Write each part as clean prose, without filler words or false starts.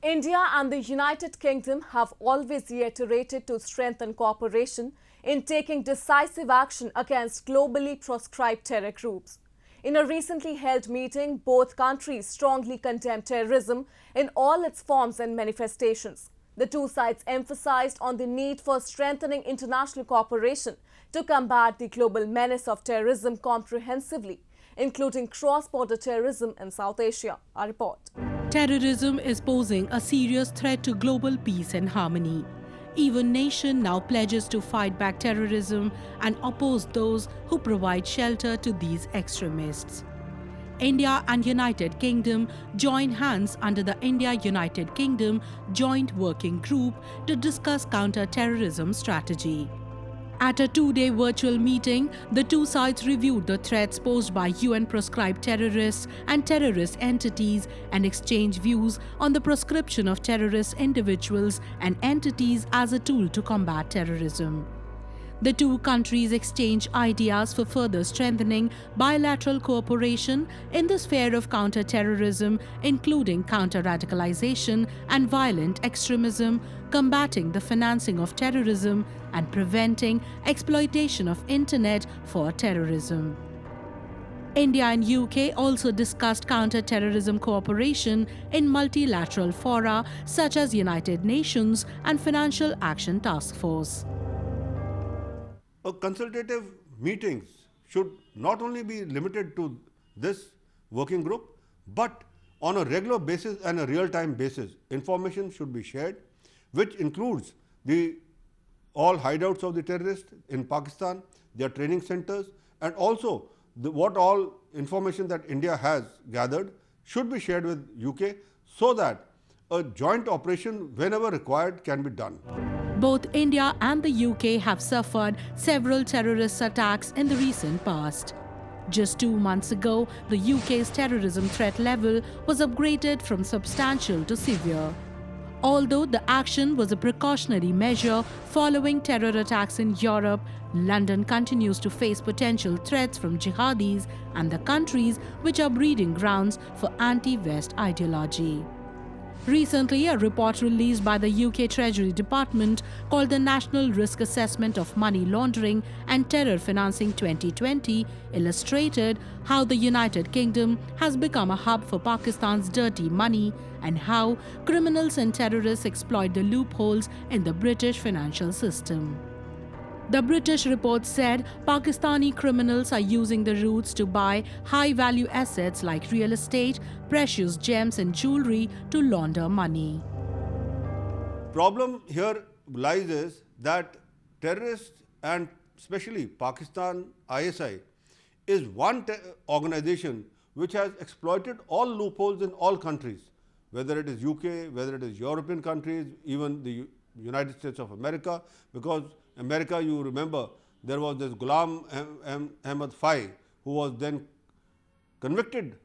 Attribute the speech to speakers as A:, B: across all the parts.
A: India and the United Kingdom have always reiterated to strengthen cooperation in taking decisive action against globally proscribed terror groups. In a recently held meeting, both countries strongly condemned terrorism in all its forms and manifestations. The two sides emphasized on the need for strengthening international cooperation to combat the global menace of terrorism comprehensively, including cross-border terrorism in South Asia. Our report.
B: Terrorism is posing a serious threat to global peace and harmony. Even nation now pledges to fight back terrorism and oppose those who provide shelter to these extremists. India and United Kingdom join hands under the India-United Kingdom Joint Working Group to discuss counter-terrorism strategy. At a two-day virtual meeting, the two sides reviewed the threats posed by UN-proscribed terrorists and terrorist entities and exchanged views on the proscription of terrorist individuals and entities as a tool to combat terrorism. The two countries exchanged ideas for further strengthening bilateral cooperation in the sphere of counter-terrorism, including counter-radicalization and violent extremism, combating the financing of terrorism, and preventing exploitation of internet for terrorism. India and UK also discussed counter-terrorism cooperation in multilateral fora such as United Nations and Financial Action Task Force.
C: Consultative meetings should not only be limited to this working group, but on a regular basis and a real-time basis, information should be shared, which includes all hideouts of the terrorists in Pakistan, their training centers, and also what all information that India has gathered should be shared with UK so that a joint operation whenever required can be done.
B: Both India and the UK have suffered several terrorist attacks in the recent past. Just 2 months ago, the UK's terrorism threat level was upgraded from substantial to severe. Although the action was a precautionary measure following terror attacks in Europe, London continues to face potential threats from jihadis and the countries which are breeding grounds for anti-West ideology. Recently, a report released by the UK Treasury Department called the National Risk Assessment of Money Laundering and Terror Financing 2020 illustrated how the United Kingdom has become a hub for Pakistan's dirty money and how criminals and terrorists exploit the loopholes in the British financial system. The British report said Pakistani criminals are using the routes to buy high-value assets like real estate, precious gems and jewelry to launder money.
C: Problem here lies is that terrorists and especially Pakistan ISI is one organization which has exploited all loopholes in all countries, whether it is UK, whether it is European countries, even the United States of America, because America, you remember, there was this Ghulam Ahmad Fai, who was then convicted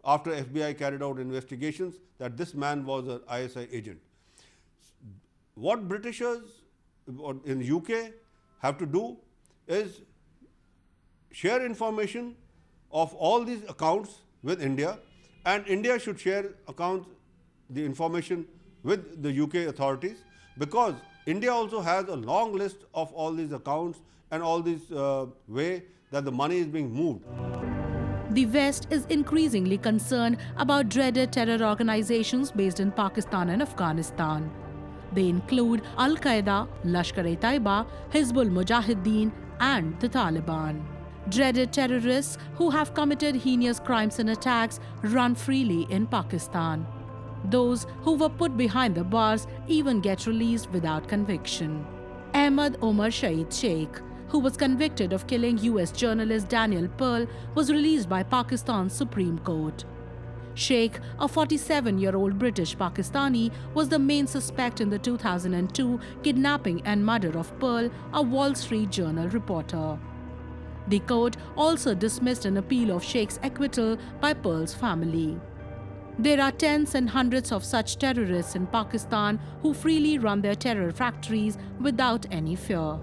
C: after FBI carried out investigations that this man was an ISI agent. What Britishers in the UK have to do is share information of all these accounts with India, and India should share the information with the UK authorities, because India also has a long list of all these accounts and all these way that the money is being moved.
B: The West is increasingly concerned about dreaded terror organizations based in Pakistan and Afghanistan. They include Al-Qaeda, Lashkar-e-Taiba, Hizbul Mujahideen and the Taliban. Dreaded terrorists who have committed heinous crimes and attacks run freely in Pakistan. Those who were put behind the bars even get released without conviction. Ahmad Omar Shahid Sheikh, who was convicted of killing US journalist Daniel Pearl, was released by Pakistan's Supreme Court. Sheikh, a 47-year-old British Pakistani, was the main suspect in the 2002 kidnapping and murder of Pearl, a Wall Street Journal reporter. The court also dismissed an appeal of Sheikh's acquittal by Pearl's family. There are tens and hundreds of such terrorists in Pakistan who freely run their terror factories without any fear.